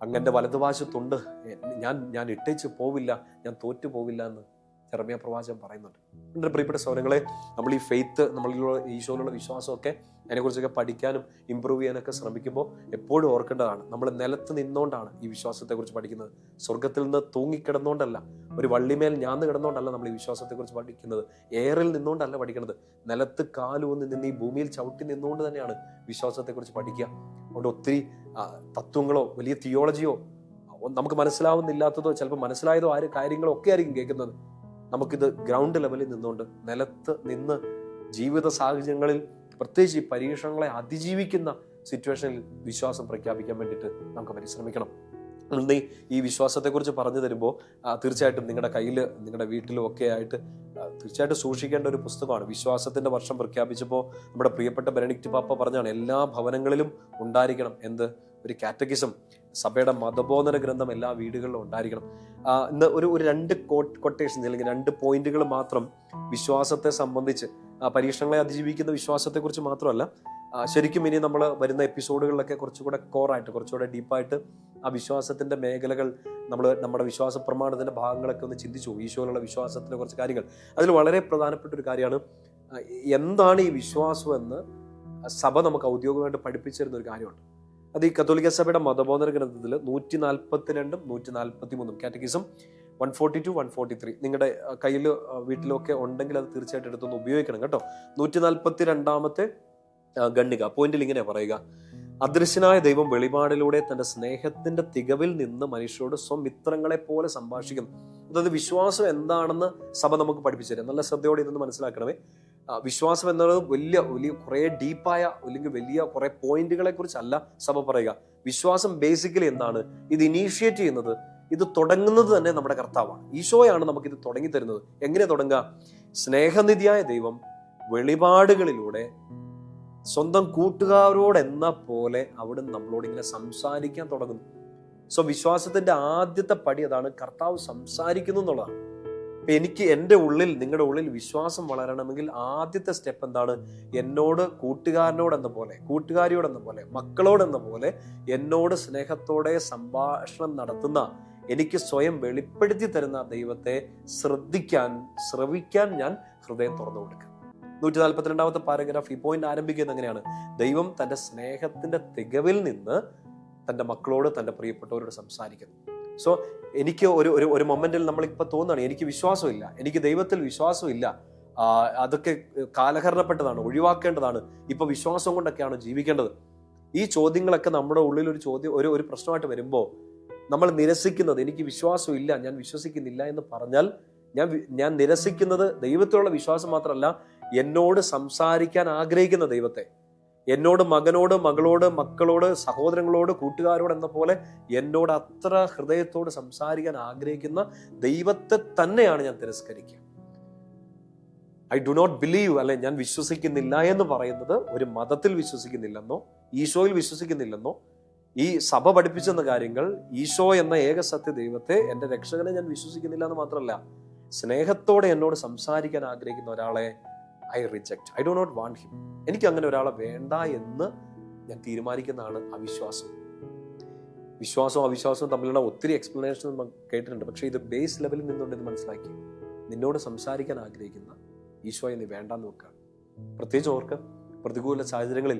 അങ്ങൻ്റെ വലതുവശത്തുണ്ട്, ഞാൻ ഇട്ടേച്ച് പോവില്ല, ഞാൻ തോറ്റു പോവില്ല എന്ന് യെരമ്യാ പ്രവാചകൻ പറയുന്നുണ്ട്. എൻ്റെ പ്രിയപ്പെട്ട സഹോദരങ്ങളെ, നമ്മൾ ഈ ഫെയ്ത്ത്, നമ്മളിലുള്ള ഈശോയിലുള്ള വിശ്വാസമൊക്കെ അതിനെക്കുറിച്ചൊക്കെ പഠിക്കാനും ഇമ്പ്രൂവ് ചെയ്യാനൊക്കെ ശ്രമിക്കുമ്പോൾ എപ്പോഴും ഓർക്കേണ്ടതാണ്, നമ്മൾ നിലത്ത് നിന്നുകൊണ്ടാണ് ഈ വിശ്വാസത്തെക്കുറിച്ച് പഠിക്കുന്നത്. സ്വർഗത്തിൽ നിന്ന് തൂങ്ങിക്കിടന്നുകൊണ്ടല്ല, ഒരു വള്ളിമേൽ ഞാന്ന് കിടന്നുകൊണ്ടല്ല നമ്മൾ ഈ വിശ്വാസത്തെക്കുറിച്ച് പഠിക്കുന്നത്. എയറിൽ നിന്നുകൊണ്ടല്ല പഠിക്കുന്നത്, നിലത്ത് കാലൂന്ന് നിന്ന് ഈ ഭൂമിയിൽ ചവിട്ടി നിന്നുകൊണ്ട് തന്നെയാണ് വിശ്വാസത്തെക്കുറിച്ച് പഠിക്കുക. അതുകൊണ്ട് ഒത്തിരി തത്വങ്ങളോ വലിയ തിയോളജിയോ നമുക്ക് മനസ്സിലാവുന്നില്ലാത്തതോ ചിലപ്പോൾ മനസ്സിലായതോ കാര്യങ്ങളോ ഒക്കെ ആയിരിക്കും കേൾക്കുന്നത്. നമുക്കിത് ഗ്രൗണ്ട് ലെവലിൽ നിന്നുകൊണ്ട് നിലത്ത് നിന്ന് ജീവിത സാഹചര്യങ്ങളിൽ, പ്രത്യേകിച്ച് ഈ പരീക്ഷണങ്ങളെ അതിജീവിക്കുന്ന സിറ്റുവേഷനിൽ വിശ്വാസം പ്രഖ്യാപിക്കാൻ വേണ്ടിയിട്ട് നമുക്ക് പരിശ്രമിക്കണം. ഈ വിശ്വാസത്തെക്കുറിച്ച് പറഞ്ഞു തരുമ്പോൾ തീർച്ചയായിട്ടും നിങ്ങളുടെ കയ്യിൽ, നിങ്ങളുടെ വീട്ടിലും ഒക്കെ ആയിട്ട് തീർച്ചയായിട്ടും സൂക്ഷിക്കേണ്ട ഒരു പുസ്തകമാണ്. വിശ്വാസത്തിന്റെ വർഷം പ്രഖ്യാപിച്ചപ്പോൾ നമ്മുടെ പ്രിയപ്പെട്ട ബെനഡിക്റ്റ് പാപ്പ പറഞ്ഞാണ്, എല്ലാ ഭവനങ്ങളിലും ഉണ്ടായിരിക്കണം ഒരു കാറ്റഗിസം, സഭയുടെ മതബോധന ഗ്രന്ഥം എല്ലാ വീടുകളിലും ഉണ്ടായിരിക്കണം. ഇന്ന് ഒരു 2 കൊട്ടേഷൻസ് അല്ലെങ്കിൽ 2 പോയിന്റുകൾ മാത്രം വിശ്വാസത്തെ സംബന്ധിച്ച്, പരീക്ഷണങ്ങളെ അതിജീവിക്കുന്ന വിശ്വാസത്തെക്കുറിച്ച് മാത്രമല്ല, ശരിക്കും ഇനി നമ്മൾ വരുന്ന എപ്പിസോഡുകളിലൊക്കെ കുറച്ചുകൂടെ കോറായിട്ട്, കുറച്ചുകൂടെ ഡീപ്പായിട്ട് ആ വിശ്വാസത്തിന്റെ മേഖലകൾ, നമ്മുടെ വിശ്വാസ പ്രമാണത്തിന്റെ ഭാഗങ്ങളൊക്കെ ഒന്ന് ചിന്തിച്ചു. ഈശോയിലുള്ള വിശ്വാസത്തിന്റെ കുറച്ച് കാര്യങ്ങൾ, അതിൽ വളരെ പ്രധാനപ്പെട്ട ഒരു കാര്യമാണ് എന്താണ് ഈ വിശ്വാസം എന്ന് സഭ നമുക്ക് ഔദ്യോഗികമായിട്ട് പഠിപ്പിച്ചിരുന്ന ഒരു കാര്യമുണ്ട്. അത് ഈ കത്തോലിക്ക സഭയുടെ മതബോധന ഗ്രന്ഥത്തിൽ 142 143 കാറ്റഗിസം 142 143 നിങ്ങളുടെ കയ്യിൽ വീട്ടിലൊക്കെ ഉണ്ടെങ്കിൽ അത് തീർച്ചയായിട്ടും എടുത്തൊന്ന് ഉപയോഗിക്കണം കേട്ടോ. 142 ഖണ്ഡിക പോയിന്റിൽ ഇങ്ങനെ പറയുക: അദൃശ്യനായ ദൈവം വെളിപാടിലൂടെ തന്റെ സ്നേഹത്തിന്റെ തികവിൽ നിന്ന് മനുഷ്യരോട് സ്വമിത്രങ്ങളെ പോലെ സംഭാഷിക്കുന്നു. അതായത് വിശ്വാസം എന്താണെന്ന് സഭ നമുക്ക് പഠിപ്പിച്ചു തരാം. നല്ല ശ്രദ്ധയോടെ ഇതൊന്ന് മനസ്സിലാക്കണമേ. വിശ്വാസം എന്നത് വലിയ കുറെ ഡീപ്പായ അല്ലെങ്കിൽ വലിയ കുറെ പോയിന്റുകളെ കുറിച്ചല്ല സഭ പറയുക. വിശ്വാസം ബേസിക്കലി എന്താണ്? ഇത് ഇനീഷ്യേറ്റ് ചെയ്യുന്നത്, ഇത് തുടങ്ങുന്നത് തന്നെ നമ്മുടെ കർത്താവാണ്. ഈശോയാണ് നമുക്കിത് തുടങ്ങി തരുന്നത്. എങ്ങനെ തുടങ്ങുക? സ്നേഹനിധിയായ ദൈവം വെളിപാടുകളിലൂടെ സ്വന്തം കൂട്ടുകാരോടെന്ന പോലെ അവിടെ നമ്മളോട് ഇങ്ങനെ സംസാരിക്കാൻ തുടങ്ങുന്നു. സോ വിശ്വാസത്തിന്റെ ആദ്യത്തെ പടി അതാണ്, കർത്താവ് സംസാരിക്കുന്നു എന്നുള്ളതാണ്. എനിക്ക് എൻ്റെ ഉള്ളിൽ, നിങ്ങളുടെ ഉള്ളിൽ വിശ്വാസം വളരണമെങ്കിൽ ആദ്യത്തെ സ്റ്റെപ്പ് എന്താണ്? എന്നോട് കൂട്ടുകാരനോടെന്ന പോലെ, കൂട്ടുകാരിയോടെന്ന പോലെ, മക്കളോടെന്ന പോലെ എന്നോട് സ്നേഹത്തോടെ സംഭാഷണം നടത്തുന്ന, എനിക്ക് സ്വയം വെളിപ്പെടുത്തി തരുന്ന ദൈവത്തെ ശ്രവിക്കാൻ ഞാൻ ഹൃദയം തുറന്നു കൊടുക്കുക. 142 പാരഗ്രാഫ് ഈ പോയിന്റ് ആരംഭിക്കുന്നത് എങ്ങനെയാണ്? ദൈവം തന്റെ സ്നേഹത്തിന്റെ തികവിൽ നിന്ന് തന്റെ മക്കളോട്, തന്റെ പ്രിയപ്പെട്ടവരോട് സംസാരിക്കുന്നു. സോ എനിക്ക് ഒരു മൊമെന്റിൽ നമ്മളിപ്പോ തോന്നുകയാണ്, എനിക്ക് വിശ്വാസമില്ല, എനിക്ക് ദൈവത്തിൽ വിശ്വാസമില്ല, അതൊക്കെ കാലഹരണപ്പെട്ടതാണ്, ഒഴിവാക്കേണ്ടതാണ്, ഇപ്പൊ വിശ്വാസം കൊണ്ടൊക്കെയാണ് ജീവിക്കേണ്ടത്. ഈ ചോദ്യങ്ങളൊക്കെ നമ്മുടെ ഉള്ളിൽ ഒരു പ്രശ്നമായിട്ട് വരുമ്പോൾ നമ്മൾ നിരസിക്കുന്നത്, എനിക്ക് വിശ്വാസമില്ല, ഞാൻ വിശ്വസിക്കുന്നില്ല എന്ന് പറഞ്ഞാൽ ഞാൻ നിരസിക്കുന്നത് ദൈവത്തിലുള്ള വിശ്വാസം മാത്രമല്ല, എന്നോട് സംസാരിക്കാൻ ആഗ്രഹിക്കുന്ന ദൈവത്തെ, എന്നോട് മകനോട്, മകളോട്, മക്കളോട്, സഹോദരങ്ങളോട്, കൂട്ടുകാരോട് എന്ന പോലെ എന്നോട് അത്ര ഹൃദയത്തോട് സംസാരിക്കാൻ ആഗ്രഹിക്കുന്ന ദൈവത്തെ തന്നെയാണ് ഞാൻ തിരസ്കരിക്കുക. ഐ ഡു നോട്ട് ബിലീവ്, അല്ലെ ഞാൻ വിശ്വസിക്കുന്നില്ല എന്ന് പറയുന്നത് ഒരു മതത്തിൽ വിശ്വസിക്കുന്നില്ലെന്നോ ഈശോയിൽ വിശ്വസിക്കുന്നില്ലെന്നോ, ഈ സഭ പഠിപ്പിച്ചെന്ന കാര്യങ്ങൾ, ഈശോ എന്ന ഏക സത്യ ദൈവത്തെ, എൻ്റെ രക്ഷകനെ ഞാൻ വിശ്വസിക്കുന്നില്ല എന്ന് മാത്രമല്ല, സ്നേഹത്തോടെ എന്നോട് സംസാരിക്കാൻ ആഗ്രഹിക്കുന്ന ഒരാളെ I reject. I do not want him. എനിക്ക് അങ്ങനെ ഒരാളെ വേണ്ട എന്ന് ഞാൻ തീരുമാനിക്കുന്നതാണ് അവിശ്വാസം. വിശ്വാസവും അവിശ്വാസവും തമ്മിലുള്ള ഒത്തിരി എക്സ്പ്ലനേഷൻ നമ്മൾ കേട്ടിട്ടുണ്ട്. പക്ഷെ ഇത് ബേസ് ലെവലിൽ നിന്നുകൊണ്ട് ഇത് മനസ്സിലാക്കി, നിന്നോട് സംസാരിക്കാൻ ആഗ്രഹിക്കുന്ന ഈശോയെ നീ വേണ്ടാന്ന് വെക്കുക. പ്രത്യേകിച്ച് ഓർക്ക്, പ്രതികൂല സാഹചര്യങ്ങളിൽ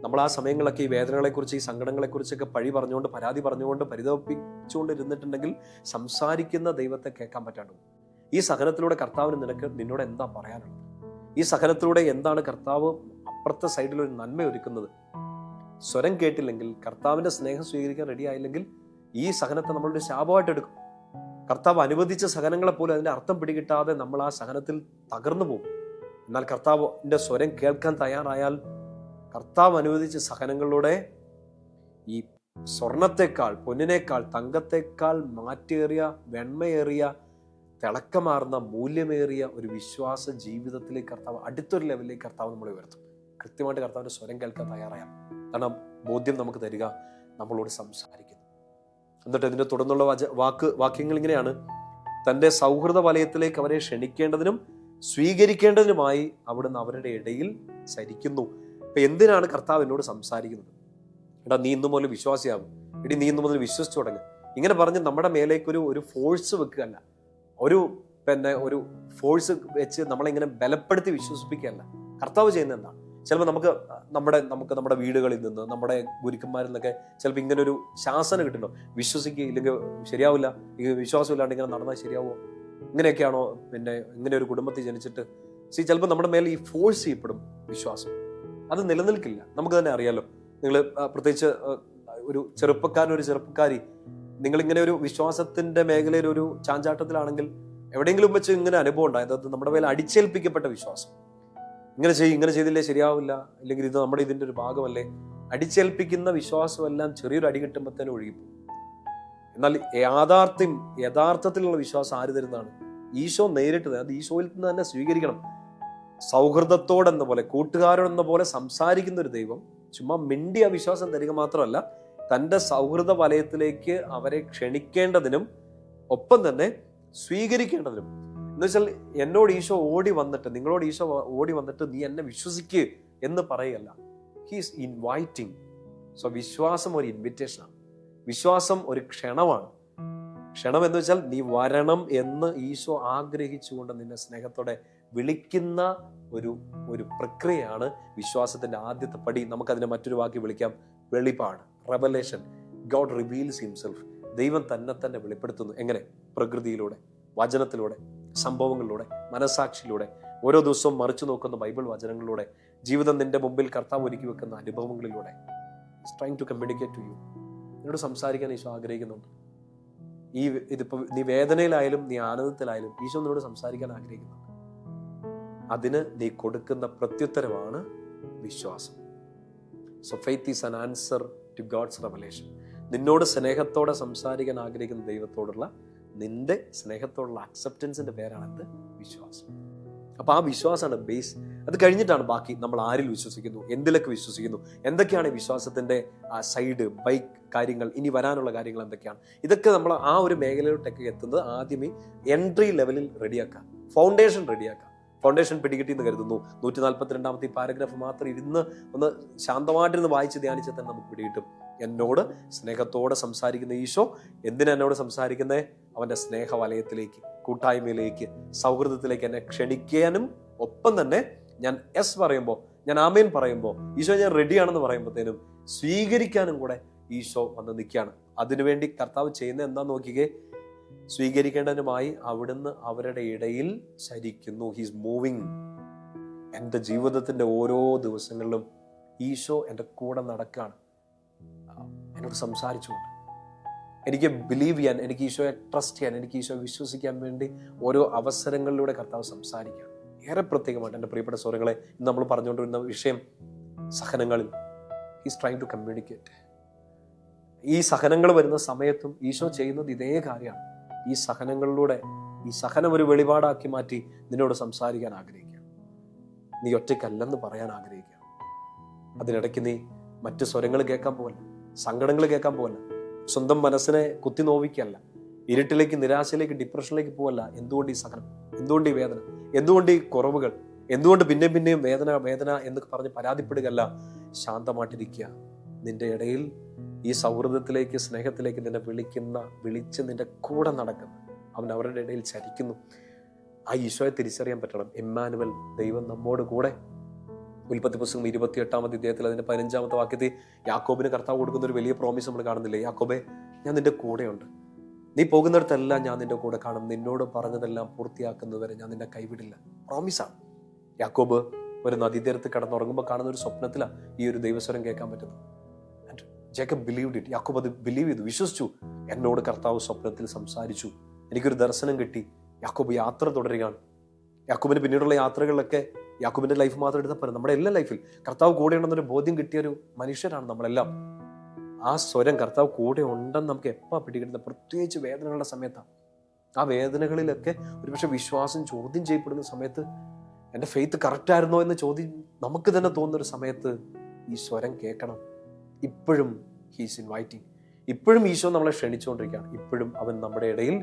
നമ്മൾ ആ സമയങ്ങളൊക്കെ ഈ വേദനകളെക്കുറിച്ച്, ഈ സങ്കടങ്ങളെക്കുറിച്ചൊക്കെ പഴി പറഞ്ഞുകൊണ്ട്, പരാതി പറഞ്ഞുകൊണ്ട്, പരിതപിച്ചുകൊണ്ട് ഇരുന്നിട്ടുണ്ടെങ്കിൽ സംസാരിക്കുന്ന ദൈവത്തെ കേൾക്കാൻ പറ്റാണ്ട്. ഈ സഹനത്തിലൂടെ കർത്താവിന് നിന്നോട് എന്താ പറയാനുള്ളത്? ഈ സഹനത്തിലൂടെ എന്താണ് കർത്താവ് അപ്പുറത്തെ സൈഡിൽ ഒരു നന്മ ഒരുക്കുന്നത്? സ്വരം കേട്ടില്ലെങ്കിൽ, കർത്താവിന്റെ സ്നേഹം സ്വീകരിക്കാൻ റെഡി ആയില്ലെങ്കിൽ ഈ സഹനത്തെ നമ്മളൊരു ശാപമായിട്ട് എടുക്കും. കർത്താവ് അനുവദിച്ച സഹനങ്ങളെ പോലും അതിന്റെ അർത്ഥം പിടികിട്ടാതെ നമ്മൾ ആ സഹനത്തിൽ തകർന്നു പോകും. എന്നാൽ കർത്താവിന്റെ സ്വരം കേൾക്കാൻ തയ്യാറായാൽ, കർത്താവ് അനുവദിച്ച സഹനങ്ങളിലൂടെ ഈ സ്വർണത്തെക്കാൾ, പൊന്നിനേക്കാൾ, തങ്കത്തെക്കാൾ മാറ്റേറിയ, വെണ്മയേറിയ, തിളക്കമാർന്ന, മൂല്യമേറിയ ഒരു വിശ്വാസ ജീവിതത്തിലേക്ക് കർത്താവ്, അടുത്തൊരു ലെവലിലേക്ക് കർത്താവ് നമ്മളെ ഉയർത്തും. കൃത്യമായിട്ട് കർത്താവിന്റെ സ്വരം കേൾക്കാൻ തയ്യാറായാൽ. കാരണം ബോധ്യം നമുക്ക് തരിക, നമ്മളോട് സംസാരിക്കുന്നു. എന്നിട്ട് ഇതിന്റെ തുടർന്നുള്ള വാക്യങ്ങൾ ഇങ്ങനെയാണ്: തന്റെ സൗഹൃദ വലയത്തിലേക്ക് അവരെ ക്ഷണിക്കേണ്ടതിനും സ്വീകരിക്കേണ്ടതിനുമായി അവിടുന്ന് അവരുടെ ഇടയിൽ ചരിക്കുന്നു. അപ്പൊ എന്തിനാണ് കർത്താവ് എന്നോട് സംസാരിക്കുന്നത്? എടാ, നീ ഇന്നു മുതൽ വിശ്വാസിയാകും, എടി നീ ഇന്നു മുതൽ വിശ്വസിച്ചു തുടങ്ങും, ഇങ്ങനെ പറഞ്ഞ് നമ്മുടെ മേലേക്ക് ഒരു ഫോഴ്സ് വെക്കുകയല്ല, പിന്നെ ഒരു ഫോഴ്സ് വെച്ച് നമ്മളിങ്ങനെ ബലപ്പെടുത്തി വിശ്വസിപ്പിക്കുകയല്ല. കർത്താവ് ചെയ്യുന്നത് എന്താണ്? ചിലപ്പോൾ നമ്മുടെ വീടുകളിൽ നിന്ന്, നമ്മുടെ ഗുരുക്കന്മാരിൽ നിന്നൊക്കെ ചിലപ്പോൾ ഇങ്ങനെ ഒരു ശാസന കിട്ടുന്നുണ്ടോ, വിശ്വസിക്കുക ഇല്ലെങ്കിൽ ശരിയാവില്ല, ഈ വിശ്വാസം ഇല്ലാണ്ട് ഇങ്ങനെ നടന്നാൽ ശരിയാവുമോ, ഇങ്ങനെയൊക്കെയാണോ, പിന്നെ ഇങ്ങനെ ഒരു കുടുംബത്തിൽ ജനിച്ചിട്ട് ചിലപ്പോൾ നമ്മുടെ മേലെ ഈ ഫോഴ്സ് ചെയ്യപ്പെടും വിശ്വാസം. അത് നിലനിൽക്കില്ല. നമുക്ക് തന്നെ അറിയാലോ. നിങ്ങൾ പ്രത്യേകിച്ച് ഒരു ചെറുപ്പക്കാരി നിങ്ങളിങ്ങനെ ഒരു വിശ്വാസത്തിന്റെ മേഖലയിൽ ഒരു ചാഞ്ചാട്ടത്തിലാണെങ്കിൽ എവിടെയെങ്കിലും വെച്ച് ഇങ്ങനെ അനുഭവം ഉണ്ടായത്, നമ്മുടെ മേലെ അടിച്ചേൽപ്പിക്കപ്പെട്ട വിശ്വാസം, ഇങ്ങനെ ചെയ്തില്ലേ ശരിയാവില്ല, അല്ലെങ്കിൽ ഇത് ഇതിന്റെ ഒരു ഭാഗമല്ലേ, അടിച്ചേൽപ്പിക്കുന്ന വിശ്വാസമെല്ലാം ചെറിയൊരു അടി കിട്ടുമ്പോഴത്തേനും ഒഴുകിപ്പോകും. എന്നാൽ യഥാർത്ഥത്തിലുള്ള വിശ്വാസം ആര് തരുന്നതാണ്? ഈശോ നേരിട്ട് തരുന്നത്. അത് ഈശോയിൽ നിന്ന് തന്നെ സ്വീകരിക്കണം. സൗഹൃദത്തോടെന്ന പോലെ, കൂട്ടുകാരോടെന്ന പോലെ സംസാരിക്കുന്ന ഒരു ദൈവം ചുമ്മാ മിണ്ടിയ വിശ്വാസം തരിക മാത്രമല്ല, തൻ്റെ സൗഹൃദ വലയത്തിലേക്ക് അവരെ ക്ഷണിക്കേണ്ടതിനും ഒപ്പം തന്നെ സ്വീകരിക്കേണ്ടതിനും. എന്ന് വെച്ചാൽ എന്നോട് ഈശോ നിങ്ങളോട് ഈശോ ഓടി വന്നിട്ട് നീ എന്നെ വിശ്വസിക്കുക എന്ന് പറയല്ല. He's inviting. സോ വിശ്വാസം ഒരു ഇൻവിറ്റേഷനാണ്. വിശ്വാസം ഒരു ക്ഷണമാണ്. ക്ഷണം എന്ന് വെച്ചാൽ നീ വരണം എന്ന് ഈശോ ആഗ്രഹിച്ചുകൊണ്ട് നിന്നെ സ്നേഹത്തോടെ വിളിക്കുന്ന ഒരു പ്രക്രിയയാണ് വിശ്വാസത്തിന്റെ ആദ്യത്തെ പടി. നമുക്കതിനെ മറ്റൊരു വാക്കി വിളിക്കാം, വെളിപാട്, റെവലേഷൻ. God reveals himself. ദൈവം തന്നെ വെളിപ്പെടുത്തുന്നു. എങ്ങനെ? പ്രകൃതിയിലൂടെ, വചനത്തിലൂടെ, സംഭവങ്ങളിലൂടെ, മനസാക്ഷിയിലൂടെ, ഓരോ ദിവസവും മറിച്ചു നോക്കുന്ന ബൈബിൾ വചനങ്ങളിലൂടെ, ജീവിതം നിന്റെ മുമ്പിൽ കർത്താവ് ഒരുക്കി വെക്കുന്ന അനുഭവങ്ങളിലൂടെ. Is trying to communicate to you. നിന്നോട് സംസാരിക്കാൻ ഈശോ ആഗ്രഹിക്കുന്നുണ്ട്. ഇതിപ്പോ നീ വേദനയിലായാലും നീ ആനന്ദത്തിലായാലും ഈശോ നിന്നോട് സംസാരിക്കാൻ ആഗ്രഹിക്കുന്നുണ്ട്. അതിന് നീ കൊടുക്കുന്ന പ്രത്യുത്തരമാണ് വിശ്വാസം. So faith is an answer to God's revelation. നിന്നോട് സ്നേഹത്തോടെ സംസാരിക്കാൻ ആഗ്രഹിക്കുന്ന ദൈവത്തോടുള്ള നിന്റെ സ്നേഹത്തോടുള്ള അക്സെപ്റ്റൻസിന്റെ പേരാണ് വിശ്വാസം. അപ്പൊ ആ വിശ്വാസമാണ് ബേസ്. അത് കഴിഞ്ഞിട്ടാണ് ബാക്കി നമ്മൾ ആരിൽ വിശ്വസിക്കുന്നു, എന്തിലൊക്കെ വിശ്വസിക്കുന്നു, എന്തൊക്കെയാണ് വിശ്വാസത്തിന്റെ സൈഡ് ബൈ കാര്യങ്ങൾ, ഇനി വരാനുള്ള കാര്യങ്ങൾ എന്തൊക്കെയാണ്. ഇതൊക്കെ നമ്മൾ ആ ഒരു മേഖലയിലോട്ടൊക്കെ എത്തുന്നത് ആദ്യമേ എൻട്രി ലെവലിൽ റെഡിയാക്കാം, ഫൗണ്ടേഷൻ റെഡിയാക്കാം. ഫൗണ്ടേഷൻ പിടികിട്ടി എന്ന് കരുതുന്നു. 142 പാരഗ്രാഫ് മാത്രം ഒന്ന് ശാന്തമായിട്ടിരുന്ന് വായിച്ച് ധ്യാനിച്ചാൽ തന്നെ നമുക്ക് പിടികിട്ടും. എന്നോട് സ്നേഹത്തോടെ സംസാരിക്കുന്ന ഈശോ എന്തിനാ എന്നോട് സംസാരിക്കുന്നത്? അവന്റെ സ്നേഹ വലയത്തിലേക്ക്, കൂട്ടായ്മയിലേക്ക്, സൗഹൃദത്തിലേക്ക് എന്നെ ക്ഷണിക്കാനും ഒപ്പം തന്നെ ഞാൻ എസ് പറയുമ്പോൾ, ഞാൻ ആമേൻ പറയുമ്പോൾ, ഈശോ ഞാൻ റെഡിയാണെന്ന് പറയുമ്പോഴത്തേനും സ്വീകരിക്കാനും കൂടെ ഈശോ വന്ന് നിൽക്കുകയാണ്. അതിനുവേണ്ടി കർത്താവ് ചെയ്യുന്ന എന്താ നോക്കിക്കേ, സ്വീകരിക്കേണ്ടതിനുമായി അവിടുന്ന് അവരുടെ ഇടയിൽ ചരിക്കുന്നു. He's moving. എൻ്റെ ജീവിതത്തിന്റെ ഓരോ ദിവസങ്ങളിലും ഈശോ എൻ്റെ കൂടെ നടക്കുകയാണ്, എന്നോട് സംസാരിച്ചുകൊണ്ട്. എനിക്ക് ബിലീവ് ചെയ്യാൻ, എനിക്ക് ഈശോയെ ട്രസ്റ്റ് ചെയ്യാൻ, എനിക്ക് ഈശോയെ വിശ്വസിക്കാൻ വേണ്ടി ഓരോ അവസരങ്ങളിലൂടെ കർത്താവ് സംസാരിക്കുക. ഏറെ പ്രത്യേകമായിട്ട് എൻ്റെ പ്രിയപ്പെട്ട സഹോദരങ്ങളെ, ഇന്ന് നമ്മൾ പറഞ്ഞുകൊണ്ടിരുന്ന വിഷയം സഹനങ്ങളിൽ. He's trying to communicate. ഈ സഹനങ്ങൾ വരുന്ന സമയത്തും ഈശോ ചെയ്യുന്നത് ഇതേ കാര്യമാണ്. ഈ സഹനങ്ങളിലൂടെ, ഈ സഹനം ഒരു വെളിപാടാക്കി മാറ്റി നിന്നോട് സംസാരിക്കാൻ ആഗ്രഹിക്കുക. നീ ഒറ്റയ്ക്കല്ലെന്ന് പറയാൻ ആഗ്രഹിക്കുക. അതിനിടയ്ക്ക് നീ മറ്റു സ്വരങ്ങൾ കേൾക്കാൻ പോകല്ല, സങ്കടങ്ങൾ കേൾക്കാൻ പോകല്ല, സ്വന്തം മനസ്സിനെ കുത്തി നോവിക്കല്ല, ഇരുട്ടിലേക്ക്, നിരാശയിലേക്ക്, ഡിപ്രഷനിലേക്ക് പോകല്ല. എന്തുകൊണ്ട് ഈ സഹനം? എന്തുകൊണ്ട് ഈ വേദന? എന്തുകൊണ്ട് ഈ കുറവുകൾ? എന്തുകൊണ്ട് പിന്നെയും വേദന എന്ന് പറഞ്ഞ് പരാതിപ്പെടുകയല്ല. ശാന്തമായിട്ടിരിക്കുക. നിന്റെ ഇടയിൽ ഈ സൗഹൃദത്തിലേക്ക്, സ്നേഹത്തിലേക്ക് നിന്നെ വിളിച്ച് നിന്റെ കൂടെ നടക്കുന്നു. അവൻ അവരുടെ ഇടയിൽ ചരിക്കുന്നു. ആ ഈശോയെ തിരിച്ചറിയാൻ പറ്റണം. ഇമ്മാനുവൽ, ദൈവം നമ്മോട് കൂടെ. ഉൽപ്പത്തി പുസ്തകം 28-ാം അധ്യായത്തിൽ അതിന്റെ 15-ാമത്തെ വാക്യത്തിൽ യാക്കോബിന് കർത്താവ് കൊടുക്കുന്ന ഒരു വലിയ പ്രോമിസ് നമ്മൾ കാണുന്നില്ലേ? യാക്കോബേ, ഞാൻ നിന്റെ കൂടെയുണ്ട്. നീ പോകുന്നിടത്തെല്ലാം ഞാൻ നിന്റെ കൂടെ കാണും. നിന്നോട് പറഞ്ഞതെല്ലാം പൂർത്തിയാക്കുന്നതുവരെ ഞാൻ നിന്നെ കൈവിടില്ല. പ്രോമിസാണ്. യാക്കോബ് ഒരു നദീതീരത്ത് കിടന്നുറങ്ങുമ്പോൾ കാണുന്ന ഒരു സ്വപ്നത്തിലാണ് ഈ ഒരു ദൈവസ്വരം കേൾക്കാൻ പറ്റുന്നത്. Jacob believed it. യാക്കോബ് അത് ബിലീവ് ചെയ്തു, വിശ്വസിച്ചു. എന്നോട് കർത്താവ് സ്വപ്നത്തിൽ സംസാരിച്ചു, എനിക്കൊരു ദർശനം കിട്ടി. യാക്കോബ് യാത്ര തുടരുകയാണ്. യാക്കോബിന് പിന്നീടുള്ള യാത്രകളിലൊക്കെ യാക്കോബിന്റെ ലൈഫ് മാത്രം എടുത്താൽ പോലും നമ്മുടെ എല്ലാ ലൈഫിൽ കർത്താവ് കൂടെ ഉണ്ടെന്നൊരു ബോധ്യം കിട്ടിയൊരു മനുഷ്യരാണ് നമ്മളെല്ലാം. ആ സ്വരം കർത്താവ് കൂടെ ഉണ്ടെന്ന് നമുക്ക് എപ്പോൾ പിടികിട്ടുന്നത്? പ്രത്യേകിച്ച് വേദനകളുടെ സമയത്താണ്. ആ വേദനകളിലൊക്കെ ഒരുപക്ഷെ വിശ്വാസം ചോദ്യം ചെയ്യപ്പെടുന്ന സമയത്ത്, എൻ്റെ ഫെയ്ത്ത് കറക്റ്റ് ആയിരുന്നോ എന്ന് ചോദ്യം നമുക്ക് തന്നെ തോന്നുന്നൊരു സമയത്ത് ഈ സ്വരം കേൾക്കണം. ഇപ്പോഴും ഹീസ് ഇൻവൈറ്റിംഗ്. ഇപ്പോഴും ഈശോ നമ്മളെ ക്ഷണിച്ചുകൊണ്ടിരിക്കുകയാണ്. ഇപ്പോഴും അവൻ നമ്മുടെ ഇടയിൽ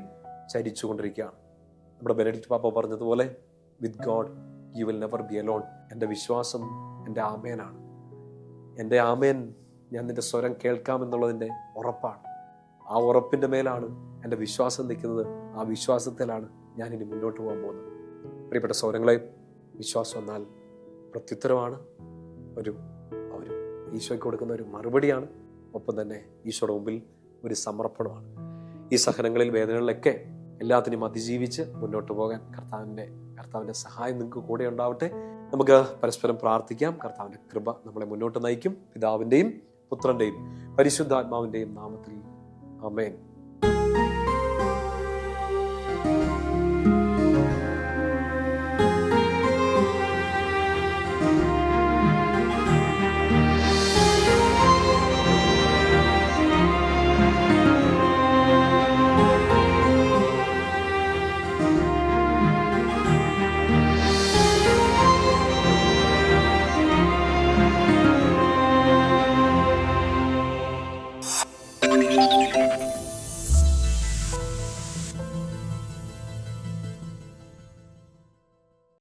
ചരിച്ചുകൊണ്ടിരിക്കുകയാണ്. നമ്മുടെ ബെനഡിക്ട് പാപ്പ പറഞ്ഞതുപോലെ, with God you will never be alone. എൻ്റെ വിശ്വാസം എൻ്റെ ആമേനാണ്. എൻ്റെ ആമേൻ, ഞാൻ നിന്റെ സ്വരം കേൾക്കാമെന്നുള്ളതിൻ്റെ ഉറപ്പാണ്. ആ ഉറപ്പിൻ്റെ മേലാണ് എൻ്റെ വിശ്വാസം നിൽക്കുന്നത്. ആ വിശ്വാസത്തിലാണ് ഞാനിനി മുന്നോട്ട് പോകാൻ പോകുന്നത്. പ്രിയപ്പെട്ട സഹോദരങ്ങളെ, വിശ്വാസം എന്നാൽ പ്രത്യുത്തരമാണ്, ഒരു ഈശോയ്ക്ക് കൊടുക്കുന്ന ഒരു മറുപടിയാണ്, ഒപ്പം തന്നെ ഈശോയുടെ മുമ്പിൽ ഒരു സമർപ്പണമാണ്. ഈ സഹനങ്ങളിൽ, വേദനകളിലൊക്കെ എല്ലാത്തിനും അതിജീവിച്ച് മുന്നോട്ട് പോകാൻ കർത്താവിൻ്റെ സഹായം നിങ്ങൾക്ക് കൂടെ ഉണ്ടാവട്ടെ. നമുക്ക് പരസ്പരം പ്രാർത്ഥിക്കാം. കർത്താവിൻ്റെ കൃപ നമ്മളെ മുന്നോട്ട് നയിക്കും. പിതാവിൻ്റെയും പുത്രൻ്റെയും പരിശുദ്ധാത്മാവിൻ്റെയും നാമത്തിൽ ആമേൻ.